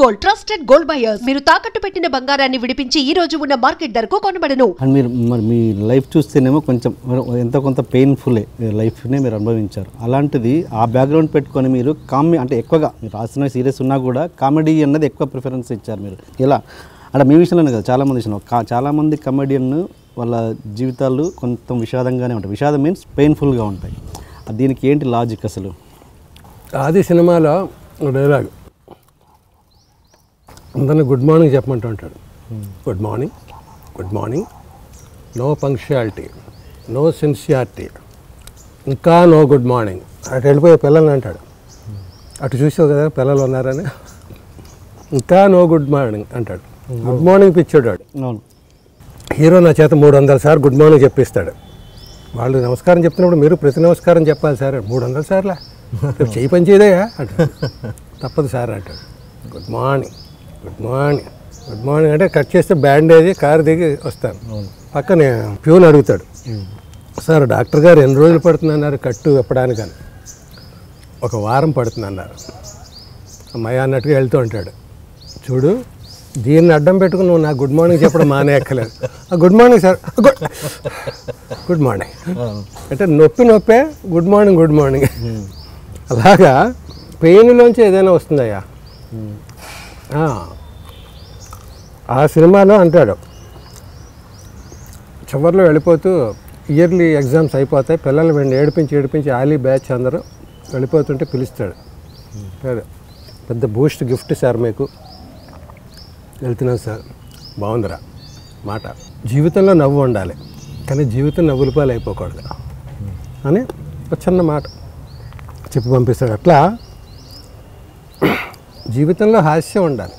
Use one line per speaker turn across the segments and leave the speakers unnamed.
Gold trusted gold buyers. మీరు తాకట్టు పెట్టిన బంగారాన్ని విడిపించి ఈ రోజు ఉన్న మార్కెట్ ధరకు కొనబడను.
అండ్ మీరు మరి మీ లైఫ్ చూస్తేనేమో కొంచెం ఎంతో కొంత పెయిన్ఫుల్లే లైఫ్నే మీరు అనుభవించారు. అలాంటిది ఆ బ్యాక్గ్రౌండ్ పెట్టుకొని మీరు అంటే ఎక్కువగా మీరు రాసిన సీరియస్ ఉన్నా కూడా కామెడీ అన్నది ఎక్కువ ప్రిఫరెన్స్ ఇచ్చారు మీరు. ఎలా అంటే మీ విషయంలోనే కదా చాలామంది విషయంలో చాలామంది కమెడియన్ వాళ్ళ జీవితాలు కొంత విషాదంగానే ఉంటాయి. విషాదం మీన్స్ పెయిన్ఫుల్గా ఉంటాయి. దీనికి ఏంటి లాజిక్ అసలు?
ఆది సినిమాలో డైలాగ్ అందరినీ గుడ్ మార్నింగ్ చెప్పమంటూ ఉంటాడు. Good morning, good morning, no punctuality, no sincerity, ఇంకా నో గుడ్ మార్నింగ్. అటు వెళ్ళిపోయే పిల్లల్ని అంటాడు. అటు చూసావు కదా పిల్లలు ఉన్నారని, ఇంకా నో గుడ్ మార్నింగ్ అంటాడు. గుడ్ మార్నింగ్ పిచ్చాడు.
అవును,
హీరో నా చేత 300 సార్లు గుడ్ మార్నింగ్ చెప్పిస్తాడు. వాళ్ళు నమస్కారం చెప్తున్నప్పుడు మీరు ప్రతి నమస్కారం చెప్పాలి సార్. 300 సార్లా చెయ్యి పని చేయదయా అంటాడు. తప్పదు సార్ అంటాడు. Good morning, good morning, good morning అంటే కట్ చేస్తే బ్యాండేజ్ కారు దిగి వస్తాను. పక్కనే ప్యూన్ అడుగుతాడు, సార్ డాక్టర్ గారు ఎన్ని రోజులు పడుతుందన్నారు కట్టు విప్పడానికని. 1 వారం పడుతుందన్నారు. అమ్మాయి అన్నట్టుగా వెళ్తూ ఉంటాడు. చూడు దీన్ని అడ్డం పెట్టుకుని నువ్వు నాకు గుడ్ మార్నింగ్ చెప్పడం మానేయక్కలేదు. Good morning sir, good morning అంటే నొప్పే గుడ్ మార్నింగ్, గుడ్ మార్నింగ్. అలాగా పెయిన్లోంచి ఏదైనా వస్తుందయ్యా. ఆ సినిమాలో అంటాడు, చివరిలో వెళ్ళిపోతూ ఇయర్లీ ఎగ్జామ్స్ అయిపోతాయి, పిల్లలు ఏడిపించి ఆలీ బ్యాచ్ అందరూ వెళ్ళిపోతుంటే పిలుస్తాడు. పెద్ద బూస్ట్ గిఫ్ట్ సార్ మీకు, వెళ్తున్నాను సార్. బాగుందిరా మాట. జీవితంలో నవ్వు ఉండాలి కానీ జీవితం నవ్వుల పాలు అయిపోకూడదు అని ఒక చిన్న మాట చెప్పి పంపిస్తాడు. అట్లా జీవితంలో హాస్యం ఉండాలి.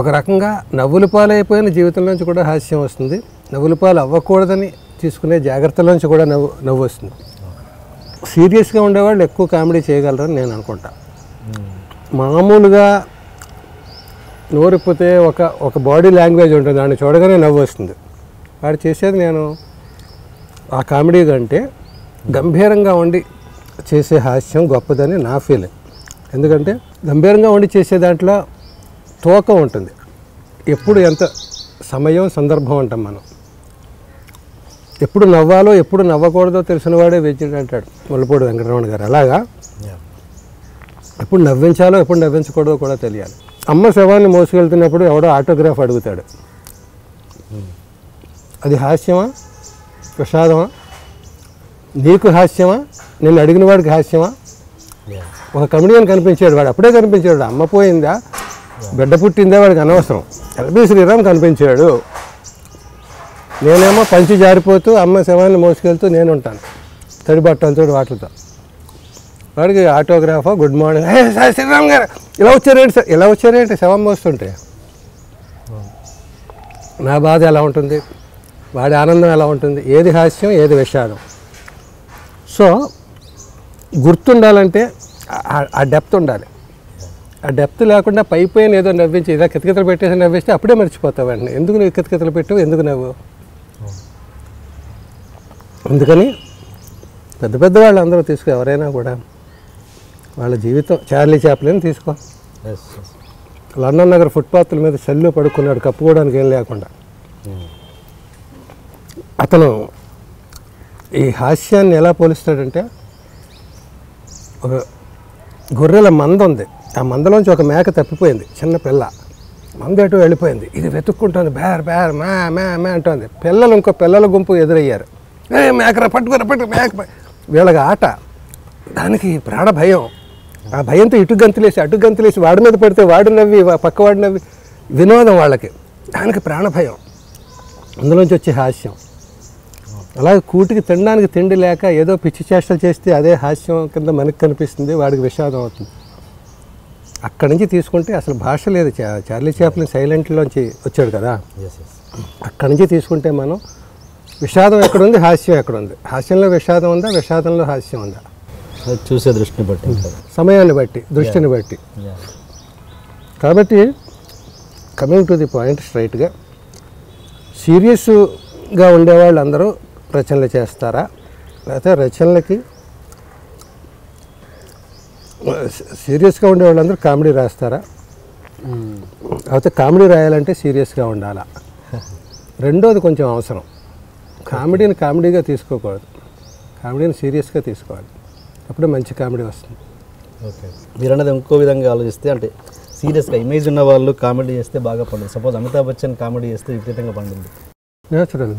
ఒక రకంగా నవ్వుల పాలు అయిపోయిన జీవితంలోంచి కూడా హాస్యం వస్తుంది. నవ్వుల పాలు అవ్వకూడదని తీసుకునే జాగ్రత్తలోంచి కూడా నవ్వు వస్తుంది. సీరియస్గా ఉండేవాళ్ళు ఎక్కువ కామెడీ చేయగలరని నేను అనుకుంటా. మామూలుగా నోరిపోతే ఒక బాడీ లాంగ్వేజ్ ఉంటుంది, దాన్ని చూడగానే నవ్వు వస్తుంది. వాడు చేసేది నేను ఆ కామెడీ కంటే గంభీరంగా ఉండి చేసే హాస్యం గొప్పదని నా ఫీలింగ్. ఎందుకంటే గంభీరంగా ఉండి చేసే దాంట్లో తోక ఉంటుంది. ఎప్పుడు ఎంత సమయం సందర్భం అంటాం మనం. ఎప్పుడు నవ్వాలో ఎప్పుడు నవ్వకూడదో తెలిసిన వాడే వెజ్జుడు అంటాడు ముల్లపూడి వెంకటరమణ గారు. అలాగా ఎప్పుడు నవ్వించాలో ఎప్పుడు నవ్వించకూడదో కూడా తెలియాలి. అమ్మ శవాన్ని మోసుకెళ్తున్నప్పుడు ఎవడో ఆటోగ్రాఫ్ అడుగుతాడు. అది హాస్యమా విషాదమా? నీకు హాస్యమా? నేను అడిగిన వాడికి హాస్యమా? ఒక కమెడియన్ కనిపించాడు, వాడు అప్పుడే కనిపించాడు. అమ్మ పోయిందా బిడ్డ పుట్టిందా వాడికి అనవసరం. ఎల్బీ శ్రీరామ్ కనిపించాడు. నేనేమో పంచి జారిపోతూ అమ్మ శవాన్ని మోసుకెళ్తూ నేను ఉంటాను తడి బట్టలతో వాటితో. వాడికి ఆటోగ్రాఫా గుడ్ మార్నింగ్, సార్ శ్రీరామ్ గారు ఇలా వచ్చారేంటి సార్, ఇలా వచ్చారేంటి శవం మోస్తుంటే. నా బాధ ఎలా ఉంటుంది, వాడి ఆనందం ఎలా ఉంటుంది, ఏది హాస్యం ఏది విషాదం. సో గుర్తుండాలంటే ఆ డెప్త్ ఉండాలి. ఆ డెప్త్ లేకుండా పైపోయిన ఏదో నవ్వించి ఇలా కితకితలు పెట్టేసి నవ్విస్తే అప్పుడే మర్చిపోతావండి. ఎందుకు నువ్వు కితకితలు పెట్టావు, ఎందుకు నవ్వు. అందుకని పెద్ద వాళ్ళు అందరూ తీసుకో, ఎవరైనా కూడా వాళ్ళ జీవితం. చార్లీ చాప్లిన్ తీసుకో, లండన్ నగర్ ఫుట్పాత్ల మీద సెల్లు పడుకున్నాడు కప్పుకోవడానికి ఏం లేకుండా. అతను ఈ హాస్యాన్ని ఎలా పోలిస్తాడంటే, ఒక గొర్రెల మంద ఉంది, ఆ మందలోంచి ఒక మేక తప్పిపోయింది, చిన్న పిల్ల. మంద ఎటు వెళ్ళిపోయింది, ఇది వెతుక్కుంటుంది, బేర్ బేర్ మే మే మే అంటుంది. పిల్లలు ఇంకో పిల్లల గుంపు ఎదురయ్యారు. మేకరా పట్టు మేక. వీళ్ళకి ఆట, దానికి ప్రాణ భయం. ఆ భయంతో అటు గంతులేసి వాడి మీద పడితే వాడు నవ్వి పక్కవాడు నవ్వి వినోదం వాళ్ళకి. దానికి ప్రాణ భయం, అందులోంచి వచ్చే హాస్యం. అలాగే కూటికి తినడానికి తిండి లేక ఏదో పిచ్చి చేష్టలు చేస్తే అదే హాస్యం కింద మనకు కనిపిస్తుంది, వాడికి విషాదం అవుతుంది. అక్కడి నుంచి తీసుకుంటే అసలు భాష లేదు. చార్లీ చాప్లిన్ సైలెంట్లోంచి వచ్చాడు కదా, అక్కడి నుంచి తీసుకుంటే మనం విషాదం ఎక్కడుంది, హాస్యం ఎక్కడుంది, హాస్యంలో విషాదం ఉందా, విషాదంలో హాస్యం ఉందా,
చూసే దృష్టిని బట్టి,
సమయాన్ని బట్టి, దృష్టిని బట్టి. కాబట్టి కమింగ్ టు ది పాయింట్ స్ట్రైట్గా, సీరియస్గా ఉండేవాళ్ళు అందరూ రచనలు చేస్తారా, లేకపోతే రచనలకి సీరియస్గా ఉండే వాళ్ళందరూ కామెడీ రాస్తారా? అయితే కామెడీ రాయాలంటే సీరియస్గా ఉండాలా. రెండోది కొంచెం అవసరం. కామెడీని కామెడీగా తీసుకోకూడదు, కామెడీని సీరియస్గా తీసుకోవాలి. అప్పుడే మంచి కామెడీ వస్తుంది.
ఓకే, మీరు అన్నది ఇంకో విధంగా ఆలోచిస్తే అంటే సీరియస్గా ఇమేజ్ ఉన్న వాళ్ళు కామెడీ చేస్తే బాగా పండుతుంది. సపోజ్ అమితాబ్ బచ్చన్ కామెడీ చేస్తే విపరీతంగా పండుతుంది.
నేచురల్.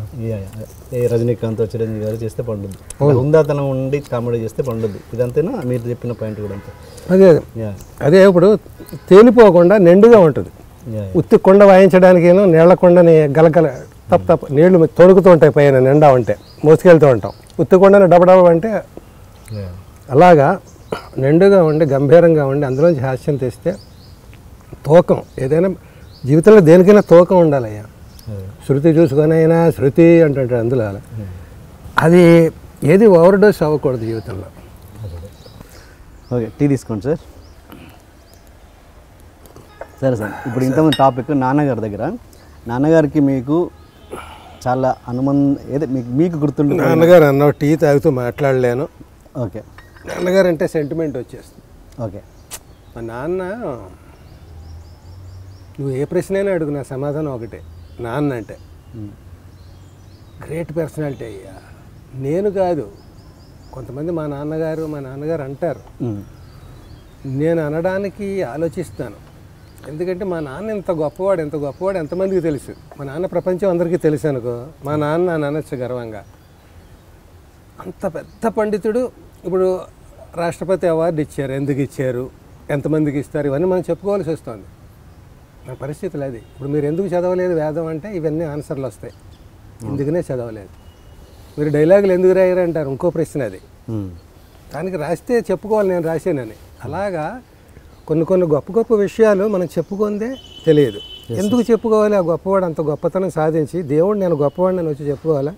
ఏ రజనీకాంత్ చిరంజీవి గారు చేస్తే పండుద్ది, హుందాతనం ఉండి కామెడీ చేస్తే పండుద్ది. ఇదంతేనా మీరు చెప్పిన పాయింట్ కూడా అంతే?
అదే అదే ఇప్పుడు తేలిపోకుండా నిండుగా ఉంటుంది. ఉత్తి కొండ వాయించడానికి నీళ్ల కొండని గలగల తప్ప నీళ్లు తొడుగుతూ ఉంటాయి పైన నిండా ఉంటే మోసుకెళ్తూ ఉంటాం. ఉత్తి కొండని డబడబ అంటే అలాగా నిండుగా ఉండి గంభీరంగా ఉండి అందులోంచి హాస్యం తెస్తే తూకం ఏదైనా జీవితంలో దేనికైనా తూకం ఉండాలయ్యా. శృతి చూసుకొని అయినా శృతి అంటుంటాడు అందులో. అది ఏది ఓవర్ డోస్ అవ్వకూడదు జీవితంలో.
ఓకే, టీ తీసుకోండి సార్. సరే సార్, ఇప్పుడు ఇంతకుముందు టాపిక్ నాన్నగారి దగ్గర. నాన్నగారికి మీకు చాలా ఏదో మీకు గుర్తుండే
నాన్నగారు అన్నావు టీ తాగుతూ మాట్లాడలేను.
ఓకే,
నాన్నగారు అంటే సెంటిమెంట్ వచ్చేస్తుంది.
ఓకే,
మా నాన్న నువ్వు ఏ ప్రశ్న అయినా అడుగు, నా సమాధానం ఒకటే. నాన్న అంటే గ్రేట్ పర్సనాలిటీ అయ్యా. నేను కాదు, కొంతమంది మా నాన్నగారు అంటారు. నేను అనడానికి ఆలోచిస్తాను. ఎందుకంటే మా నాన్న ఎంత గొప్పవాడు ఎంతమందికి తెలుసు. మా నాన్న ప్రపంచం అందరికీ తెలుసు అనుకో, మా నాన్న అనొచ్చు గర్వంగా. అంత పెద్ద పండితుడు. ఇప్పుడు రాష్ట్రపతి అవార్డు ఇచ్చారు, ఎందుకు ఇచ్చారు, ఎంతమందికి ఇస్తారు, ఇవన్నీ మనం చెప్పుకోవాల్సి వస్తుంది. మన పరిస్థితులు అది. ఇప్పుడు మీరు ఎందుకు చదవలేదు వేదం అంటే ఇవన్నీ ఆన్సర్లు వస్తాయి. ఎందుకనే చదవలేదు. మీరు డైలాగులు ఎందుకు రాయరు అంటారు, ఇంకో ప్రశ్న అది. దానికి రాస్తే చెప్పుకోవాలి నేను రాశానని. అలాగా కొన్ని గొప్ప విషయాలు మనం చెప్పుకుందే తెలియదు. ఎందుకు చెప్పుకోవాలి? ఆ గొప్పవాడు అంత గొప్పతనం సాధించి దేవుడు నేను గొప్పవాడిని వచ్చి చెప్పుకోవాలా?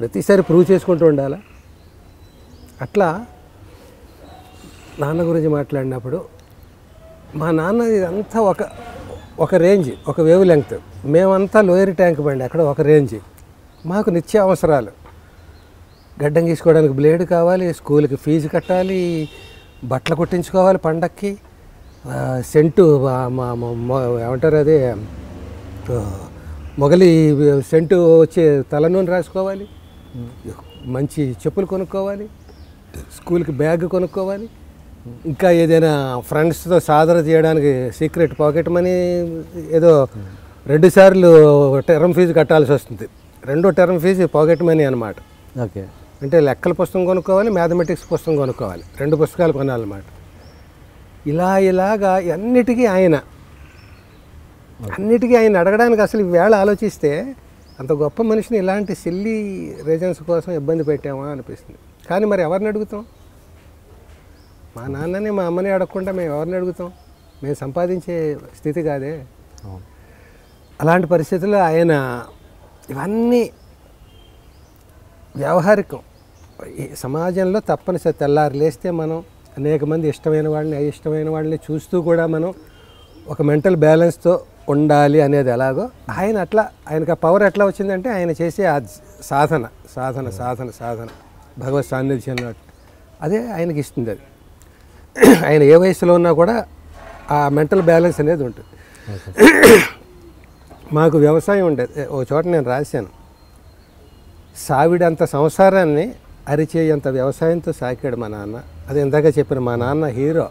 ప్రతిసారి ప్రూవ్ చేసుకుంటూ ఉండాలా? అట్లా నాన్న గురించి మాట్లాడినప్పుడు మా నాన్న ఇదంతా ఒక రేంజ్, ఒక వేవ్ లెంగ్త్. మేమంతా లోయర్ ట్యాంక్ బండి, అక్కడ ఒక రేంజ్. మాకు నిత్య అవసరాలు, గడ్డం గీసుకోవడానికి బ్లేడ్ కావాలి, స్కూల్కి ఫీజు కట్టాలి, బట్టలు కుట్టించుకోవాలి, పండక్కి సెంటు ఏమంటారు అదే మొగలి సెంటు వచ్చే తల నూనె రాసుకోవాలి, మంచి చెప్పులు కొనుక్కోవాలి, స్కూల్కి బ్యాగ్ కొనుక్కోవాలి, ఇంకా ఏదైనా ఫ్రెండ్స్తో సాధన చేయడానికి సీక్రెట్ పాకెట్ మనీ ఏదో 2 సార్లు టర్మ్ ఫీజు కట్టాల్సి వస్తుంది. 2వ టర్మ్ ఫీజు పాకెట్ మనీ అనమాట.
ఓకే,
అంటే లెక్కల పుస్తకం కొనుక్కోవాలి, మ్యాథమెటిక్స్ పుస్తకం కొనుక్కోవాలి, 2 పుస్తకాలు కొనాలన్నమాట. ఇలాగా అన్నిటికీ ఆయన అడగడానికి అసలు ఈవేళ ఆలోచిస్తే అంత గొప్ప మనిషిని ఇలాంటి సిల్లీ రీజన్స్ కోసం ఇబ్బంది పెట్టామా అనిపిస్తుంది. కానీ మరి ఎవరిని అడుగుతాం? మా నాన్నని మా అమ్మని అడగకుండా మేము ఎవరిని అడుగుతాం? మేము సంపాదించే స్థితి కాదే. అలాంటి పరిస్థితుల్లో ఆయన ఇవన్నీ వ్యవహారికం. ఈ సమాజంలో తప్పనిసరి తెల్లారి లేస్తే మనం అనేక మంది ఇష్టమైన వాళ్ళని అయిష్టమైన వాళ్ళని చూస్తూ కూడా మనం ఒక మెంటల్ బ్యాలెన్స్తో ఉండాలి అనేది ఎలాగో ఆయనకు ఆ పవర్ ఎట్లా వచ్చిందంటే ఆయన చేసే ఆ సాధన భగవత్ సాన్నిధ్యం అదే ఆయనకి ఇస్తుంది. అది ఆయన ఏ వయసులో ఉన్నా కూడా ఆ మెంటల్ బ్యాలెన్స్ అనేది ఉంటుంది. మాకు వ్యవసాయం ఉండేది. ఒక చోట నేను రాశాను, సావిడంత సంసారాన్ని అరిచేయంత వ్యవసాయంతో సాకాడు మా నాన్న. అది ఇందాక చెప్పిన మా నాన్న హీరో,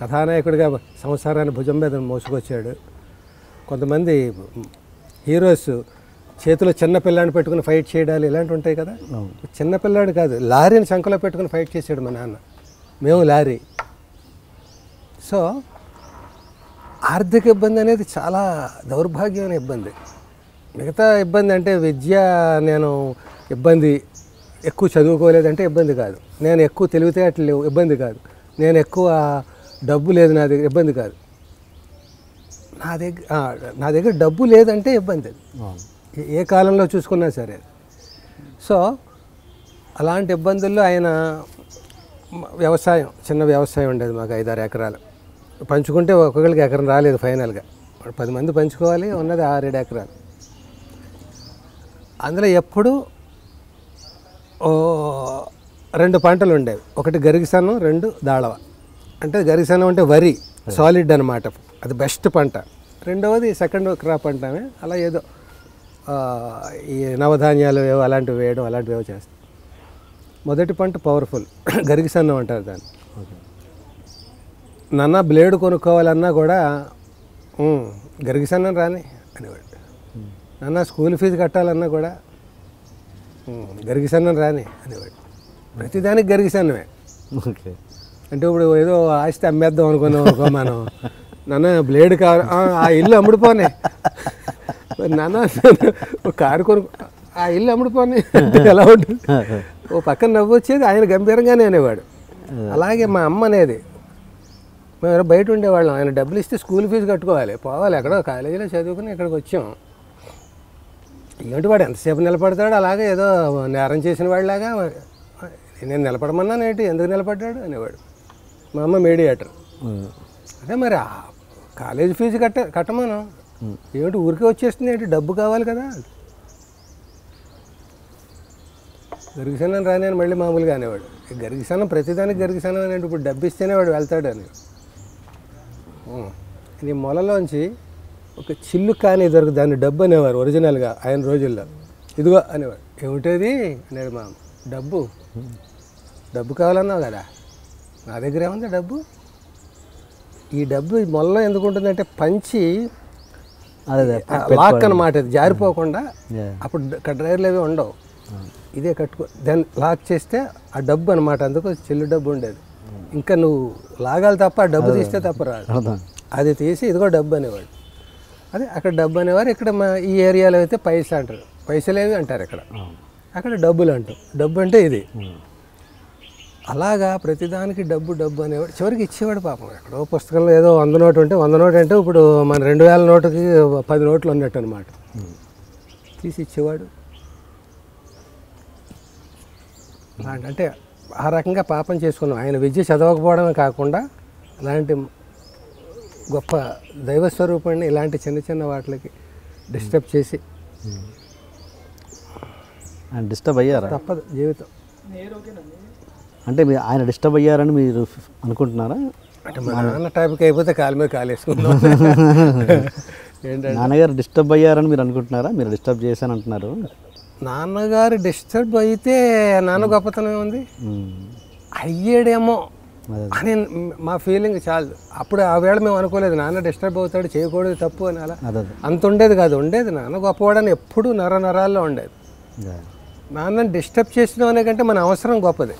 కథానాయకుడిగా సంసారాన్ని భుజం మీద మోసుకొచ్చాడు. కొంతమంది హీరోస్ చేతిలో చిన్న పిల్లాడిని పెట్టుకుని ఫైట్ చేయడాలు ఇలాంటివి ఉంటాయి కదా. చిన్న పిల్లాడు కాదు, లారీని శంకలో పెట్టుకుని ఫైట్ చేశాడు మా నాన్న. మేము లారీ. సో ఆర్థిక ఇబ్బంది అనేది చాలా దౌర్భాగ్యమైన ఇబ్బంది. మిగతా ఇబ్బంది అంటే విద్య, నేను ఇబ్బంది ఎక్కువ చదువుకోలేదంటే ఇబ్బంది కాదు, నేను ఎక్కువ తెలివితేటలు లేవు ఇబ్బంది కాదు, నేను ఎక్కువ డబ్బు లేదు నా దగ్గర ఇబ్బంది కాదు. నా దగ్గర డబ్బు లేదంటే ఇబ్బంది. ఏ కాలంలో చూసుకున్నా సరే. సో అలాంటి ఇబ్బందుల్లో ఆయన వ్యవసాయం, చిన్న వ్యవసాయం ఉండేది మాకు 5-6 ఎకరాలు. పంచుకుంటే ఒక్కొక్కరికి ఎకరం రాలేదు ఫైనల్గా. 10 మంది పంచుకోవాలి, ఉన్నది 6-7 ఎకరాలు. అందులో ఎప్పుడు 2 పంటలు ఉండేవి. ఒకటి గరిగిసన్నం, 2 దాళవ. అంటే గరిగిసన్నం అంటే వరి సాలిడ్ అనమాట, అది బెస్ట్ పంట. రెండవది సెకండ్ క్రాప్ అంటామే. అలా ఏదో ఈ నవధాన్యాలు ఏవో అలాంటివి వేయడం అలాంటివి ఏవో చేస్తాం. మొదటి పంట పవర్ఫుల్ గరిగిసన్నం అంటారు దాన్ని. నాన్న బ్లేడ్ కొనుక్కోవాలన్నా కూడా గరిగిసన్నం రాని అనేవాడు. నాన్న స్కూల్ ఫీజు కట్టాలన్నా కూడా గరిగిసన్నం రాని అనేవాడు. ప్రతిదానికి గరిగిసన్నమే.
ఓకే.
అంటే ఇప్పుడు ఏదో ఆస్తి అమ్మేద్దాం అనుకున్నాం మనం, నాన్న బ్లేడ్ కారు, ఆ ఇల్లు అమ్ముడుపోనే, నాన్న ఒక కారు కొనుక్కో, ఆ ఇల్లు అమ్ముడుపోనే ఎలా ఉంటుంది. ఓ పక్కన నవ్వు వచ్చేది, ఆయన గంభీరంగానే అనేవాడు. అలాగే మా అమ్మ అనేది, మేము బయట ఉండేవాళ్ళం, ఆయన డబ్బులు ఇస్తే స్కూల్ ఫీజు కట్టుకోవాలి, పోవాలి, ఎక్కడో కాలేజీలో చదువుకుని ఇక్కడికి వచ్చాం. ఏంటి వాడు ఎంతసేపు నిలబడతాడు, అలాగే ఏదో నేరం చేసిన వాడిలాగా, నేను నిలబడమన్నాను ఏంటి, ఎందుకు నిలబడ్డాడు అనేవాడు. మా అమ్మ మీడియేటర్. అదే మరి కాలేజీ ఫీజు కట్టమను, ఏమిటి ఊరికే వచ్చేస్తుంది ఏంటి, డబ్బు కావాలి కదా. గరిగిసన్నం రాని అని మళ్ళీ మామూలుగా అనేవాడు. గరిగిసన్నం ప్రతిదానికి గరిగిసన్నం అని, ఇప్పుడు డబ్బు ఇస్తేనే వాడు వెళ్తాడు అని. ఇది మొలలోంచి ఒక చిల్లు కానీ దొరికి దాన్ని డబ్బు అనేవారు ఒరిజినల్గా ఆయన రోజుల్లో. ఇదిగో అనేవాడు. ఏమిటది అనేది మా డబ్బు. డబ్బు కావాలన్నావు కదా, నా దగ్గర ఏముంది డబ్బు. ఈ డబ్బు మొలలో ఎందుకు ఉంటుందంటే పంచి లాక్ అన్నమాట, ఇది జారిపోకుండా. అప్పుడు డ్రైవర్లు ఏవి ఉండవు, ఇదే కట్టుకో, దాన్ని లాక్ చేస్తే ఆ డబ్బు అనమాట. అందుకు చిల్లు డబ్బు ఉండేది. ఇంకా నువ్వు లాగాలి తప్ప ఆ డబ్బు తీస్తే తప్ప రాదు. అది తీసి ఇదిగో డబ్బు అనేవాడు. అదే అక్కడ డబ్బు అనేవారు. ఇక్కడ మా ఈ ఏరియాలో అయితే పైసలు అంటారు, పైసలేవి అంటారు ఇక్కడ, అక్కడ డబ్బులు అంటాం. డబ్బు అంటే ఇది. అలాగా ప్రతిదానికి డబ్బు డబ్బు అనేవాడు. చివరికి ఇచ్చేవాడు పాపం. ఎక్కడో పుస్తకంలో ఏదో 100 నోటు ఉంటే 100 నోటు అంటే ఇప్పుడు మన 2000 నోటుకి 10 నోట్లు ఉన్నట్టు అనమాట. తీసి ఇచ్చేవాడు. అంటే ఆ రకంగా పాపం చేసుకున్నాం. ఆయన విద్య చదవకపోవడమే కాకుండా అలాంటి గొప్ప దైవస్వరూపాన్ని ఇలాంటి చిన్న చిన్న వాటికి డిస్టర్బ్ చేసి
డిస్టర్బ్ అయ్యారా?
తప్పదు జీవితం.
అంటే మీరు ఆయన డిస్టర్బ్ అయ్యారని మీరు అనుకుంటున్నారా?
అంటే మా నాన్న టైప్కి అయిపోతే కాలు మీద కాలు వేసుకుంటాం. ఏంటంటే
నాన్నగారు డిస్టర్బ్ అయ్యారని మీరు అనుకుంటున్నారా? మీరు డిస్టర్బ్ చేశాను అంటున్నారు.
నాన్నగారు డిస్టర్బ్ అయితే నాన్న గొప్పతనం ఏముంది, అయ్యాడేమో అని మా ఫీలింగ్ చాలు. అప్పుడు ఆ వేళ మేము అనుకోలేదు నాన్న డిస్టర్బ్ అవుతాడు, చేయకూడదు తప్పు అని. అలా అంత ఉండేది కాదు. ఉండేది నాన్న గొప్పవాడని ఎప్పుడు నరాల్లో ఉండేది. నాన్నని డిస్టర్బ్ చేసినాం అనే కంటే మన అవసరం గొప్పది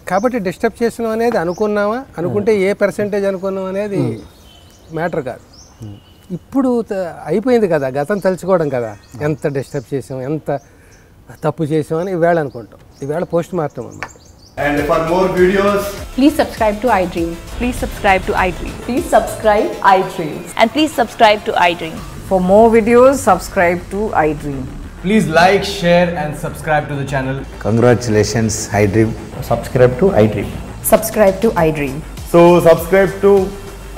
కాబట్టి డిస్టర్బ్ చేసినాం అనేది అనుకున్నామా, అనుకుంటే ఏ పర్సెంటేజ్ అనుకున్నాం అనేది మ్యాటర్ కాదు. ఇప్పుడు అయిపోయింది కదా, గతం తలుచుకోవడం కదా, ఎంత డిస్టర్బ్ చేసాం, ఎంత తప్పు చేసాం అని ఈవేళ అనుకుంటాం. ఈవేళ పోస్ట్ మార్టం అన్నమాట.
And for more videos,
please subscribe to iDream.
Please subscribe to iDream.
Please subscribe iDream.
And please subscribe to iDream.
For more videos, subscribe to iDream.
please like, share and subscribe to the channel.
Congratulations, iDream.
Subscribe to iDream.
Subscribe to iDream.
So subscribe to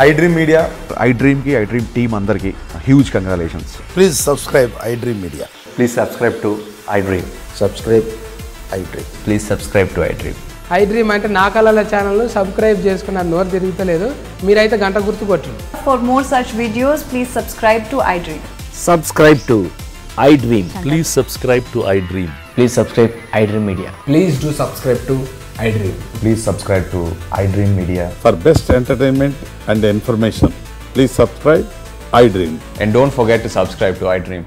iDream Media.
iDream ki iDream team andarki huge congratulations.
Please subscribe iDream Media.
Please subscribe to iDream.
Subscribe iDream.
Please subscribe to iDream.
iDream అంటే నా కళల channel subscribe చేసుకున్న నోరు తిరుగుతలేదు, మీరైతే గంట గుర్తు కొట్టండి.
For more such videos, please subscribe to iDream.
Subscribe to iDream.
Please subscribe to iDream.
Please subscribe iDream Media.
Please do subscribe to iDream.
Please subscribe to iDream Media.
For best entertainment and information, please subscribe iDream.
And don't forget to subscribe to iDream.